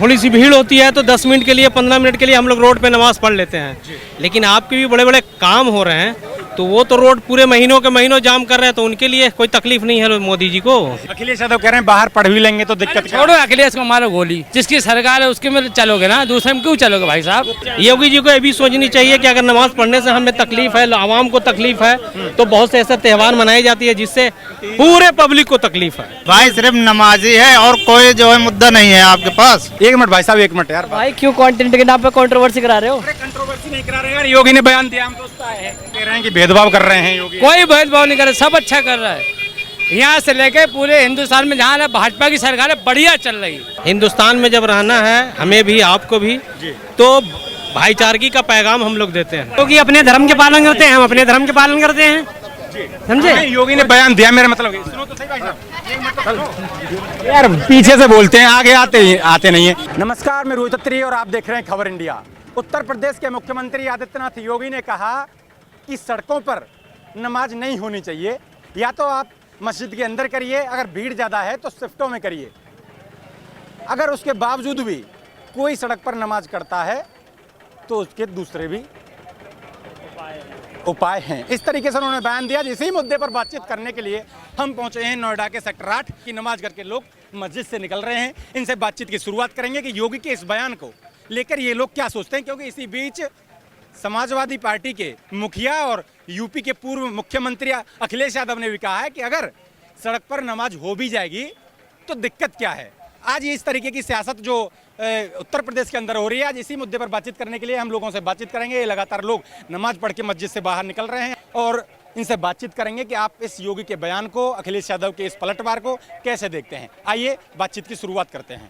थोड़ी सी भीड़ होती है तो 10 मिनट के लिए 15 मिनट के लिए हम लोग रोड पे नमाज पढ़ लेते हैं, लेकिन आपके भी बड़े बड़े काम हो रहे हैं तो वो तो रोड पूरे महीनों के महीनों जाम कर रहे हैं, तो उनके लिए कोई तकलीफ नहीं है मोदी जी को। अखिलेश यादव कह रहे हैं बाहर पढ़ भी लेंगे तो दिक्कत क्या? छोड़ो अखिलेश को, मारो गोली। जिसकी सरकार है उसके में चलोगे ना, दूसरे में क्यों चलोगे भाई साहब? योगी जी को ये भी सोचनी चाहिए कि अगर नमाज पढ़ने से हमें तकलीफ है, आवाम को तकलीफ है, तो बहुत से ऐसे त्यौहार मनाई जाती है जिससे पूरे पब्लिक को तकलीफ है। भाई सिर्फ नमाजी है और कोई जो है मुद्दा नहीं है आपके पास। एक मिनट भाई साहब, एक मिनट यार। भाई क्यों कंटेंट के नाम पे कंट्रोवर्सी करा रहे हो? कंट्रोवर्सी नहीं करा रहे यार, योगी ने बयान दिया, हम तो उसका है कह रहे हैं कि भेदभाव कर रहे हैं योगी। कोई भेदभाव नहीं कर रहा, सब अच्छा कर रहा है। यहाँ से लेके पूरे हिंदुस्तान में जहाँ भाजपा की सरकार है बढ़िया चल रही है। हिंदुस्तान में जब रहना है हमें भी, आपको भी, तो भाईचारगी का पैगाम हम लोग देते हैं, क्योंकि अपने धर्म के पालन करते हैं, हम अपने धर्म के पालन करते हैं, समझे? योगी ने बयान दिया, मेरा मतलब सुनो तो सही भाई साहब। यार पीछे से बोलते हैं, आगे आते नहीं है। नमस्कार, मैं रोहित खत्री और आप देख रहे हैं खबर इंडिया। उत्तर प्रदेश के मुख्यमंत्री आदित्यनाथ योगी ने कहा कि सड़कों पर नमाज नहीं होनी चाहिए, या तो आप मस्जिद के अंदर करिए, अगर भीड़ ज़्यादा है तो शिफ्टों में करिए। अगर उसके बावजूद भी कोई सड़क पर नमाज करता है तो उसके दूसरे भी उपाय हैं। इस तरीके से उन्होंने बयान दिया। इसी मुद्दे पर बातचीत करने के लिए हम पहुंचे हैं नोएडा के सेक्टर 8 की नमाज करके लोग मस्जिद से निकल रहे हैं। इनसे बातचीत की शुरुआत करेंगे कि योगी के इस बयान को लेकर ये लोग क्या सोचते हैं, क्योंकि इसी बीच समाजवादी पार्टी के मुखिया और यूपी के पूर्व मुख्यमंत्री अखिलेश यादव ने भी कहा है कि अगर सड़क पर नमाज हो भी जाएगी तो दिक्कत क्या है। आज इस तरीके की सियासत जो उत्तर प्रदेश के अंदर हो रही है, आज इसी मुद्दे पर बातचीत करने के लिए हम लोगों से बातचीत करेंगे। ये लगातार लोग नमाज पढ़ के मस्जिद से बाहर निकल रहे हैं और इनसे बातचीत करेंगे कि आप इस योगी के बयान को, अखिलेश यादव के इस पलटवार को कैसे देखते हैं। आइए बातचीत की शुरुआत करते हैं।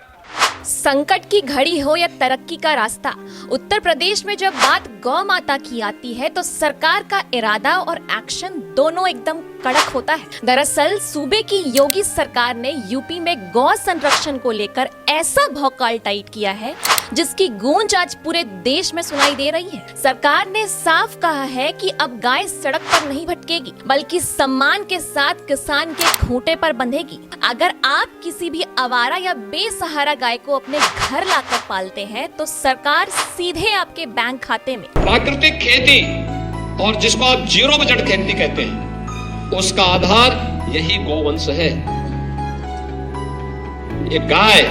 संकट की घड़ी हो या तरक्की का रास्ता, उत्तर प्रदेश में जब बात गौ माता की आती है तो सरकार का इरादा और एक्शन दोनों एकदम कड़क होता है। दरअसल सूबे की योगी सरकार ने यूपी में गौ संरक्षण को लेकर ऐसा भौकाल टाइट किया है जिसकी गूंज आज पूरे देश में सुनाई दे रही है। सरकार ने साफ कहा है कि अब गाय सड़क पर नहीं भटकेगी, बल्कि सम्मान के साथ किसान के खूंटे पर बंधेगी। अगर आप किसी भी आवारा या बेसहारा गाय को अपने घर लाकर पालते हैं तो सरकार सीधे आपके बैंक खाते में। प्राकृतिक खेती और जिसको आप जीरो बजट खेती कहते हैं, उसका आधार यही गोवंश है। ये गाय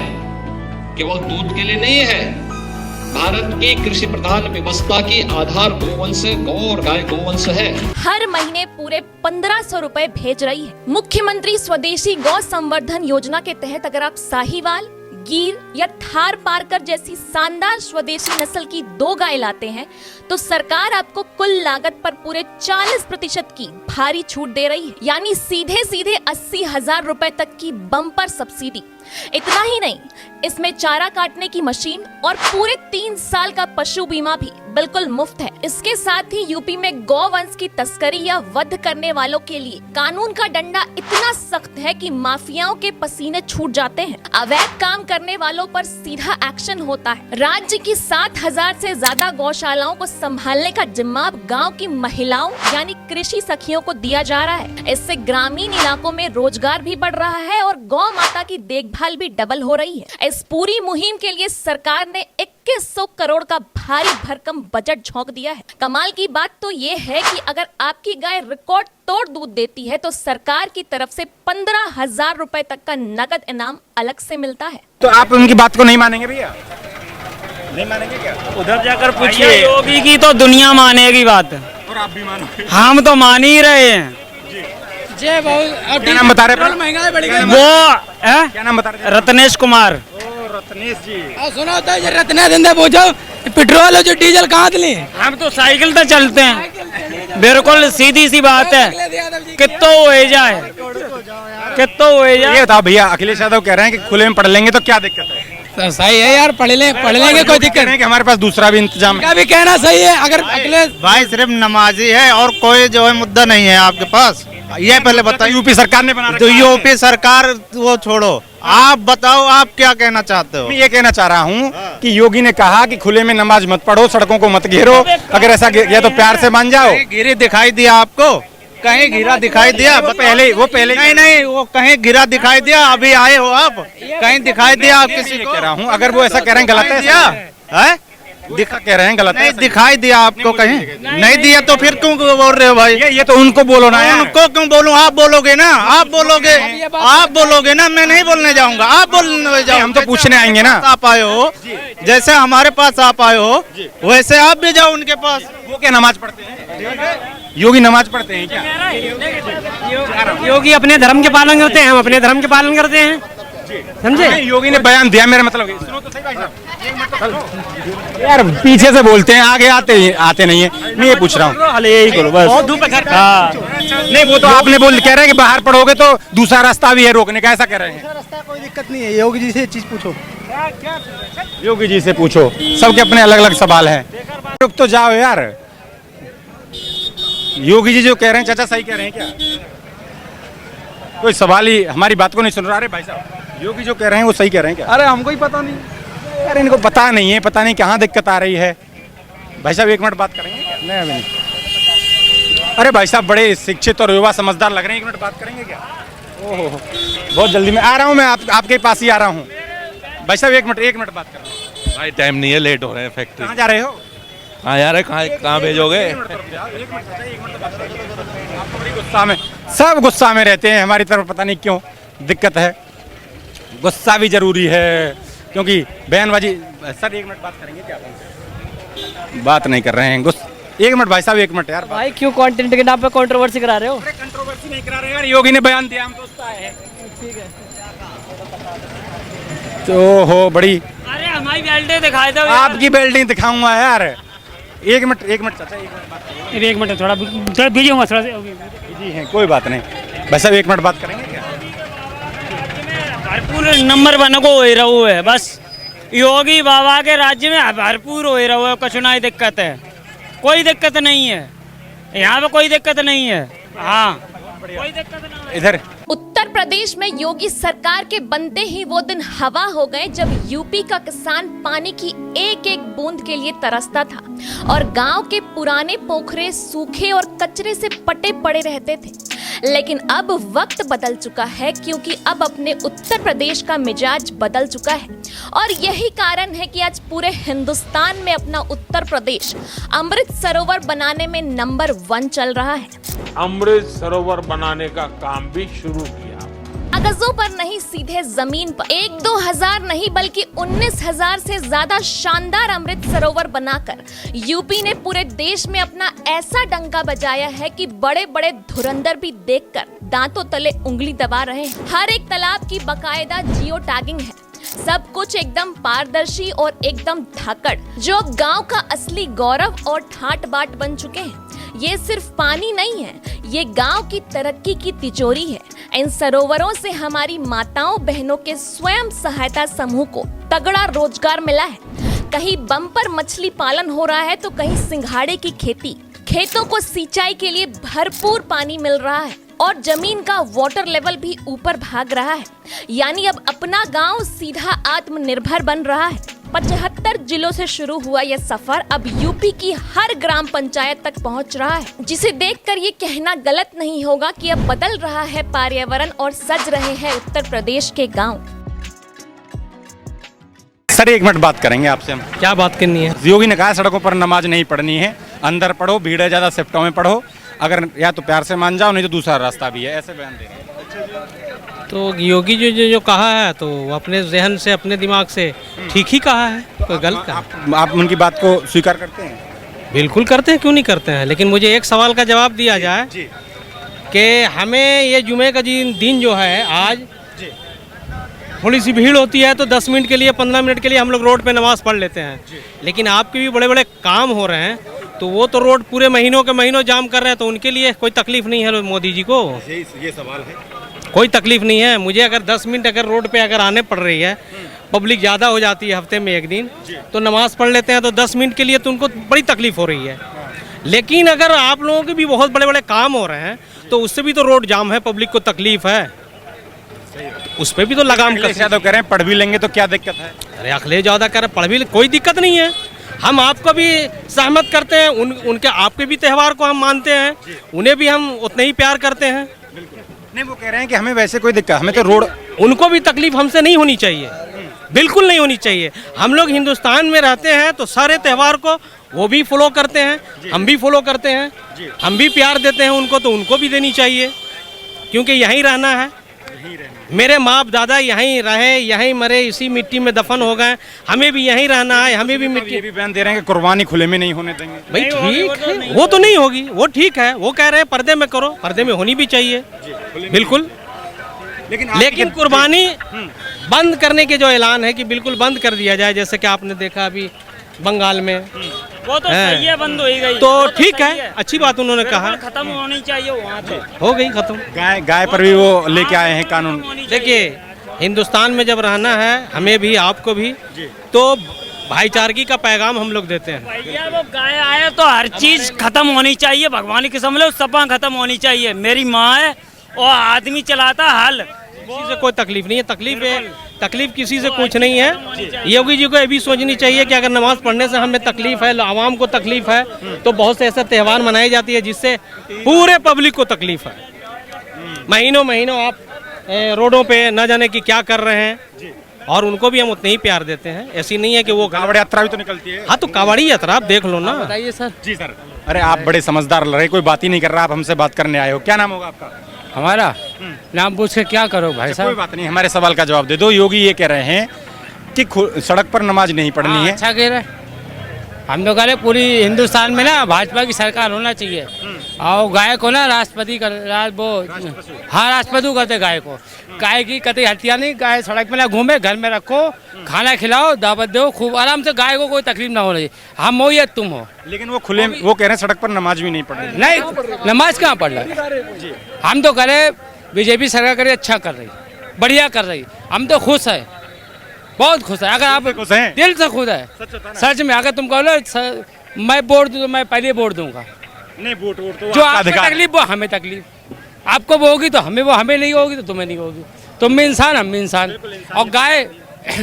केवल दूध के लिए नहीं है, भारत की कृषि प्रधान व्यवस्था की आधार गोवंश, गौ और गाय गोवंश है। हर महीने पूरे 1500 रुपए भेज रही है। मुख्यमंत्री स्वदेशी गौ संवर्धन योजना के तहत अगर आप साहीवाल, गिर या थार पारकर जैसी शानदार स्वदेशी नस्ल की 2 गाय लाते हैं तो सरकार आपको कुल लागत पर पूरे 40% की भारी छूट दे रही है, यानी सीधे सीधे 80,000 रुपए तक की बम्पर सब्सिडी। इतना ही नहीं, इसमें चारा काटने की मशीन और पूरे 3 साल का पशु बीमा भी बिल्कुल मुफ्त है। इसके साथ ही यूपी में गौवंश की तस्करी या वध करने वालों के लिए कानून का डंडा इतना सख्त है कि माफियाओं के पसीने छूट जाते हैं। अवैध काम करने वालों पर सीधा एक्शन होता है। राज्य की 7,000 से ज्यादा गौशालाओं को संभालने का जिम्मा गाँव की महिलाओं यानी कृषि सखियों को दिया जा रहा है। इससे ग्रामीण इलाकों में रोजगार भी बढ़ रहा है और गौ माता की देखभाल भी डबल हो रही है। इस पूरी मुहिम के लिए सरकार ने 2100 करोड़ का भारी भरकम बजट झोंक दिया है। कमाल की बात तो ये है कि अगर आपकी गाय रिकॉर्ड तोड़ दूध देती है तो सरकार की तरफ से 15,000 रुपए तक का नगद इनाम अलग से मिलता है। तो आप उनकी बात को नहीं मानेंगे भैया? नहीं मानेंगे क्या? उधर जाकर पूछिए, योगी की तो दुनिया मानेगी बात, और आप भी मानोगे? हम तो मान ही रहे हैं। क्या नाम बता रहे? वो क्या नाम बता रहे? रत्नेश कुमार। रत्नेश जी, सुनो तो रत्नेश धंधे पूछो, पेट्रोल और जो डीजल कहाँ दिले? हम तो साइकिल तो चलते हैं, बिल्कुल सीधी सी बात है। कितो हो जाए, कितो हो जाए। ये बताओ भैया, अखिलेश यादव कह रहे हैं कि खुले में पढ़ लेंगे तो क्या दिक्कत है? तो सही है यार, पढ़ लेंगे, कोई दिक्कत नहीं कि हमारे पास दूसरा भी इंतजाम है। क्या भी कहना सही है। अगर अखिलेश भाई सिर्फ नमाजी है और कोई जो है मुद्दा नहीं है आपके पास, ये पहले बताओ। यूपी सरकार ने बना तो यूपी सरकार वो छोड़ो, आप बताओ आप क्या कहना चाहते हो? मैं ये कहना चाह रहा हूँ कि योगी ने कहा कि खुले में नमाज मत पढ़ो, सड़कों को मत घेरो, अगर ऐसा किया तो प्यार से मान जाओ। गिरी दिखाई दिया आपको? कहीं गिरा दिखाई दिया? वो पहले नहीं नहीं, वो कहीं गिरा दिखाई दिया? अभी आए हो आप, कहीं दिखाई दिया आप किसी को? कह रहा हूँ, अगर वो ऐसा कह रहे हैं गलत है, है? दिखा कह रहे हैं गलत है, नहीं दिखाई दिया आपको कहीं? नहीं दिया तो फिर क्यों बोल रहे हो भाई? ये तो उनको बोलो ना यार। उनको क्यों बोलूं? आप बोलोगे ना, आप बोलोगे ना, मैं नहीं बोलने जाऊंगा, आप बोलने जाओ। हम तो पूछने आएंगे ना। आप आए हो, जैसे हमारे पास आप आए हो, वैसे आप भी जाओ उनके पास। वो क्या नमाज पढ़ते हैं? योगी नमाज पढ़ते हैं क्या? योगी अपने धर्म के पालन करते हैं, हम अपने धर्म के पालन करते हैं, समझे? योगी ने बयान दिया, मेरा मतलब है, सुनो तो सही भाई साहब। यार पीछे से बोलते हैं, आगे आते नहीं है। मैं ये पूछ रहा हूँ, यही करो बस। नहीं वो तो आपने कह रहे हैं कि बाहर पढ़ोगे तो दूसरा रास्ता भी है रोकने का, ऐसा कह रहे हैं। रास्ता कोई दिक्कत नहीं है, योगी जी से चीज पूछो। योगी जी से पूछो, सबके अपने अलग अलग सवाल हैं। रुक तो जाओ यार, योगी जी जो कह रहे हैं चाचा सही कह रहे हैं क्या? कोई सवाल ही हमारी बात को नहीं सुन रहा। अरे भाई साहब, योगी जो कह रहे हैं वो सही कह रहे हैं क्या? अरे हमको ही पता नहीं यार इनको पता नहीं है, पता नहीं कहाँ दिक्कत आ रही है। भाई साहब 1 मिनट बात करेंगे क्या? नहीं अभी नहीं। अरे भाई साहब बड़े शिक्षित और युवा समझदार लग रहे हैं, 1 मिनट बात करेंगे क्या? ओहो बहुत जल्दी में आ रहा हूँ, मैं आपके पास ही आ रहा हूँ। भाई साहब 1 मिनट बात कर रहा हूँ। भाई टाइम नहीं है, लेट हो रहे हैं फैक्ट्री। कहाँ जा रहे हो? हाँ यार, कहाँ भेजोगे? गुस्सा में, सब गुस्सा में रहते हैं हमारी तरफ, पता नहीं क्यों दिक्कत है। गुस्सा भी जरूरी है क्योंकि बयानबाजी। सर 1 मिनट बात करेंगे क्या? बात नहीं कर रहे हैं, 1 मिनट भाई साहब, 1 मिनट यार। भाई क्यों कंटेंट के नाम पे कंट्रोवर्सी करा रहे हो? अरे कंट्रोवर्सी नहीं करा रहे यार, योगी ने बयान दिया, हम दोस्त आए हैं। ठीक है। तो हो बड़ी, अरे हमारी बेल्टें दिखाई दो। आपकी बिल्डिंग दिखाऊंगा यार। 1 मिनट चाचा, 1 मिनट बात करेंगे। 1 मिनट, थोड़ा बिजी हूँ, थोड़ा जी हैं, कोई बात नहीं। भाई साहब 1 मिनट बात करेंगे क्या? भरपूर नंबर 1 को हो रहा है बस। योगी बाबा के राज्य में भरपूर हो रहा है, कुछ ना ही दिक्कत है, कोई दिक्कत नहीं है यहाँ पे, कोई दिक्कत नहीं है। हाँ कोई दिक्कत नहीं है इधर। उत्तर प्रदेश में योगी सरकार के बनते ही वो दिन हवा हो गए जब यूपी का किसान पानी की एक एक बूंद के लिए तरसता था और गांव के पुराने पोखरे सूखे और कचरे से पटे पड़े रहते थे। लेकिन अब वक्त बदल चुका है क्योंकि अब अपने उत्तर प्रदेश का मिजाज बदल चुका है और यही कारण है कि आज पूरे हिंदुस्तान में अपना उत्तर प्रदेश अमृत सरोवर बनाने में नंबर 1 चल रहा है। अमृत सरोवर बनाने का काम भी शुरू किया। कागजों पर नहीं, सीधे जमीन पर 1-2 हजार नहीं बल्कि 19,000 से ज्यादा शानदार अमृत सरोवर बनाकर यूपी ने पूरे देश में अपना ऐसा डंका बजाया है कि बड़े बड़े धुरंधर भी देखकर दांतों तले उंगली दबा रहे हैं। हर एक तालाब की बकायदा जियो टैगिंग है, सब कुछ एकदम पारदर्शी और एकदम धाकड़, जो गांव का असली गौरव और ठाट बाट बन चुके हैं। ये सिर्फ पानी नहीं है, ये गांव की तरक्की की तिजोरी है। इन सरोवरों से हमारी माताओं बहनों के स्वयं सहायता समूह को तगड़ा रोजगार मिला है। कहीं बम्पर मछली पालन हो रहा है तो कहीं सिंघाड़े की खेती। खेतों को सिंचाई के लिए भरपूर पानी मिल रहा है और जमीन का वाटर लेवल भी ऊपर भाग रहा है। यानी अब अपना गांव सीधा आत्मनिर्भर बन रहा है। 75 जिलों से शुरू हुआ यह सफर अब यूपी की हर ग्राम पंचायत तक पहुंच रहा है, जिसे देखकर ये कहना गलत नहीं होगा कि अब बदल रहा है पर्यावरण और सज रहे हैं उत्तर प्रदेश के गांव। सर 1 मिनट बात करेंगे आपसे हम। क्या बात करनी है? योगी ने कहा सड़कों पर नमाज नहीं पढ़नी है, अंदर पढ़ो, भीड़ है ज्यादा, शिफ्टों में पढ़ो, अगर या तो प्यार से मान जाओ नहीं तो दूसरा रास्ता भी है, ऐसे बयान दे रहे हैं। तो योगी जो कहा है तो अपने जहन से, अपने दिमाग से ठीक ही कहा है, कोई गलत कहा? आप उनकी बात को स्वीकार करते हैं? बिल्कुल करते हैं, क्यों नहीं करते हैं। लेकिन मुझे एक सवाल का जवाब दिया जाए कि हमें ये जुमे का दिन जो है आज थोड़ी सी भीड़ होती है तो 10 मिनट के लिए, 15 मिनट के लिए हम लोग रोड पे नमाज पढ़ लेते हैं, लेकिन आपके भी बड़े बड़े काम हो रहे हैं तो वो तो रोड पूरे महीनों के महीनों जाम कर रहे हैं, तो उनके लिए कोई तकलीफ नहीं है मोदी जी को? ये सवाल है। कोई तकलीफ नहीं है। मुझे अगर 10 मिनट अगर रोड पे अगर आने पड़ रही है, पब्लिक ज़्यादा हो जाती है हफ्ते में 1 दिन, तो नमाज पढ़ लेते हैं, तो 10 मिनट के लिए तो उनको बड़ी तकलीफ हो रही है। लेकिन अगर आप लोगों के भी बहुत बड़े बड़े काम हो रहे हैं तो उससे भी तो रोड जाम है, पब्लिक को तकलीफ है, उस पर भी तो लगाम कर। करें, पढ़ भी लेंगे तो क्या दिक्कत है? अरे अखिलेश ज़्यादा करें, पढ़ भी, कोई दिक्कत नहीं है। हम आपको भी सहमत करते हैं, उनके आपके भी त्यौहार को हम मानते हैं, उन्हें भी हम उतने ही प्यार करते हैं। नहीं, वो कह रहे हैं कि हमें वैसे कोई दिक्कत, हमें तो रोड, उनको भी तकलीफ हमसे नहीं होनी चाहिए, बिल्कुल नहीं होनी चाहिए। हम लोग हिंदुस्तान में रहते हैं तो सारे त्यौहार को वो भी फॉलो करते हैं, हम भी फॉलो करते हैं, हम भी प्यार देते हैं उनको, तो उनको भी देनी चाहिए, क्योंकि यहीं रहना है। मेरे माँ दादा यहीं रहे, यहीं मरे, इसी मिट्टी में दफन हो गए, हमें भी यहीं रहना है, हमें भी मिट्टी। ये भी बयान दे रहे हैं कि कुर्बानी खुले में नहीं होने देंगे। भाई ठीक है, वो तो नहीं होगी, वो ठीक है, वो कह रहे हैं पर्दे में करो, पर्दे में होनी भी चाहिए, बिल्कुल। लेकिन कुर्बानी बंद करने के जो ऐलान है कि बिल्कुल बंद कर दिया जाए, जैसे कि आपने देखा अभी बंगाल में, वो तो सही है, बंद हो ही गई, तो ठीक है, अच्छी बात उन्होंने कहा, खत्म होनी चाहिए वहाँ पे, हो गई खत्म। गाय पर भी वो लेके आए हैं कानून। देखिए, हिंदुस्तान में जब रहना है, हमें भी आपको भी, तो भाईचारगी का पैगाम हम लोग देते हैं। भैया वो गाय आया तो हर चीज खत्म होनी चाहिए, भगवान की समझ लो, सपा खत्म होनी चाहिए। मेरी माँ है और आदमी चलाता हल, किसी से कोई तकलीफ नहीं है, तकलीफ किसी से कुछ नहीं है। योगी जी को ये भी सोचनी चाहिए कि अगर नमाज पढ़ने से हमें तकलीफ है, आवाम को तकलीफ है, तो बहुत से ऐसे त्यौहार मनाए जाती है जिससे पूरे पब्लिक को तकलीफ है। महीनों महीनों आप रोडों पे न जाने की क्या कर रहे हैं, और उनको भी हम उतने ही प्यार देते हैं। ऐसी नहीं है कि वो कावड़ यात्रा भी तो निकलती है। हाँ, तो कावड़ी यात्रा आप देख लो ना। बताइए सर। जी सर। अरे आप बड़े समझदार लग रहे, कोई बात ही नहीं कर रहा, आप हमसे बात करने आए हो, क्या नाम होगा आपका? हमारा नाम पूछ के क्या करो भाई कोई साहब। बात नहीं, हमारे सवाल का जवाब दे दो। योगी ये कह रहे हैं कि सड़क पर नमाज नहीं पढ़नी है। अच्छा कह रहे, हम तो कह रहे पूरी हिंदुस्तान में ना भाजपा की सरकार होना चाहिए, और गाय को ना राष्ट्रपति कर, हाँ राष्ट्रपति करते गाय को। गाय की कतई हत्या नहीं, गाय सड़क में ना घूमे, घर में रखो, खाना खिलाओ, दावत दो, खूब आराम से, गाय को कोई तकलीफ ना हो रही। हम हो या तुम हो। लेकिन वो खुले, वो कह रहे हैं सड़क पर नमाज भी नहीं पढ़नी। नहीं, नमाज कहाँ पढ़ रहे, हम तो करे बीजेपी सरकार करे, अच्छा कर रही, बढ़िया कर रही, हम तो खुश है, बहुत खुश है। अगर आप खुश हैं? दिल से खुश है, सच में। अगर तुम कहो मैं वोट दूँ तो मैं पहले वोट दूंगा। नहीं, वोट तो जो आपको तकलीफ वो हमें तकलीफ, आपको वो होगी तो हमें, वो हमें नहीं होगी तो तुम्हें नहीं होगी। तुम भी इंसान, हम भी इंसान। और गाय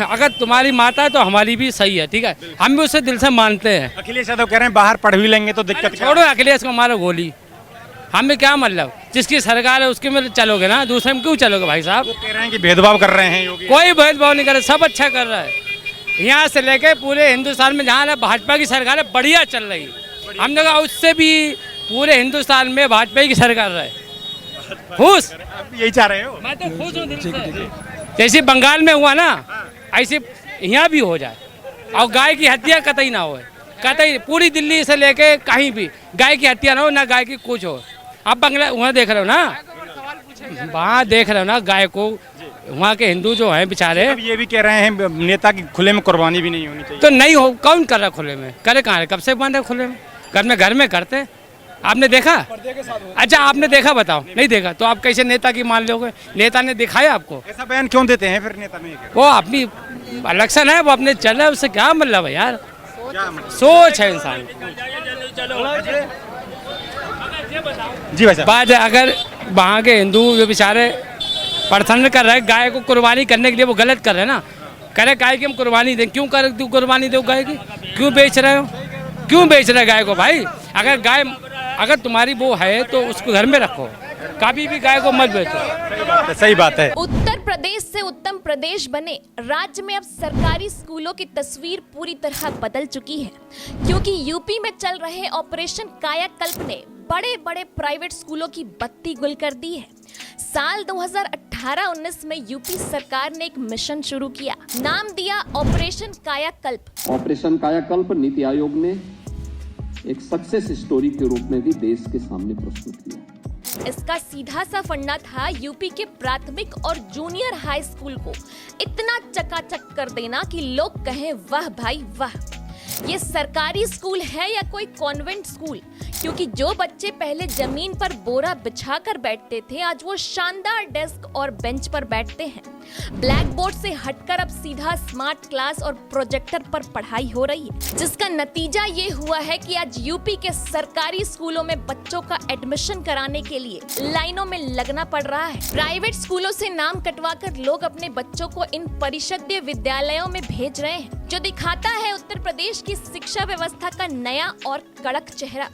अगर तुम्हारी माता है तो हमारी भी सही है, ठीक है, हम भी उसे दिल से मानते हैं। अखिलेश यादव कह रहे हैं बाहर पढ़ भी लेंगे तो दिक्कत क्या? छोड़ो अखिलेश को, मारो गोली, हमें क्या मतलब, जिसकी सरकार है उसके में चलोगे ना, दूसरे में क्यों चलोगे भाई साहब? वो कह रहे हैं कि भेदभाव कर रहे हैं योगी। कोई भेदभाव नहीं कर रहे, सब अच्छा कर रहा है। यहाँ से लेके पूरे हिंदुस्तान में जहाँ भाजपा की सरकार है, बढ़िया चल रही। हम लोग उससे भी पूरे हिंदुस्तान में भाजपा की सरकार रहे, खुश। यही चाह रहे हो? मैं तो खुश हूँ दिल से। जैसे बंगाल में हुआ ना, ऐसे यहाँ भी हो जाए, और गाय की हत्या कतई ना हो, कतई पूरी दिल्ली से लेके कहीं भी गाय की हत्या ना हो, ना गाय की कुछ हो। आप बंगला वहाँ देख रहे हो ना, वहाँ देख रहे हो ना गाय को, वहाँ के हिंदू जो हैं बेचारे। अब ये भी कह रहे हैं नेता की खुले में कुर्बानी भी नहीं होनी चाहिए। तो नहीं हो, कौन कर रहा खुले में, करे कहाँ, कब से बंद है खुले में? घर में करते, आपने देखा? अच्छा आपने देखा, बताओ, नहीं देखा तो आप कैसे नेता की मान लोगे? नेता ने दिखाया आपको? ऐसा बयान क्यों देते हैं फिर नेता में? वो अपनी इलेक्शन है, वो अपने चल रहा है, उससे क्या मतलब है यार? सोच है इंसान। जी भाई साहब। बात है, अगर वहाँ के हिंदू जो बेचारे प्रार्थना कर रहे हैं गाय को कुर्बानी करने के लिए, वो गलत कर रहे हैं ना। करे गाय की हम कुर्बानी दें, क्यों कर तू कुर्बानी दो गाय की? क्यों बेच रहे हो, क्यों बेच रहे गाय को भाई? अगर गाय, अगर तुम्हारी वो है तो उसको घर में रखो, कभी भी गाय को मत बेचो। सही बात है। उत्तर प्रदेश से उत्तम प्रदेश बने राज्य में अब सरकारी स्कूलों की तस्वीर पूरी तरह बदल चुकी है, क्योंकि यूपी में चल रहे ऑपरेशन कायाकल्प ने बड़े बड़े प्राइवेट स्कूलों की बत्ती गुल कर दी है। साल 2018-19 में यूपी सरकार ने एक मिशन शुरू किया, नाम दिया ऑपरेशन कायाकल्प। ऑपरेशन कायाकल्प नीति आयोग ने एक सक्सेस स्टोरी के रूप में भी देश के सामने प्रस्तुत किया। इसका सीधा सा फंडा था यूपी के प्राथमिक और जूनियर हाई स्कूल को इतना चकाचक कर देना कि लोग कहें वाह भाई वाह। ये सरकारी स्कूल है या कोई कॉन्वेंट स्कूल, क्योंकि जो बच्चे पहले जमीन पर बोरा बिछाकर बैठते थे, आज वो शानदार डेस्क और बेंच पर बैठते हैं। ब्लैक बोर्ड से हटकर अब सीधा स्मार्ट क्लास और प्रोजेक्टर पर पढ़ाई हो रही है, जिसका नतीजा ये हुआ है कि आज यूपी के सरकारी स्कूलों में बच्चों का एडमिशन कराने के लिए लाइनों में लगना पड़ रहा है। प्राइवेट स्कूलों से नाम कटवाकर लोग अपने बच्चों को इन परिषदीय विद्यालयों में भेज रहे हैं, जो दिखाता है उत्तर प्रदेश की शिक्षा व्यवस्था का नया और कड़क चेहरा।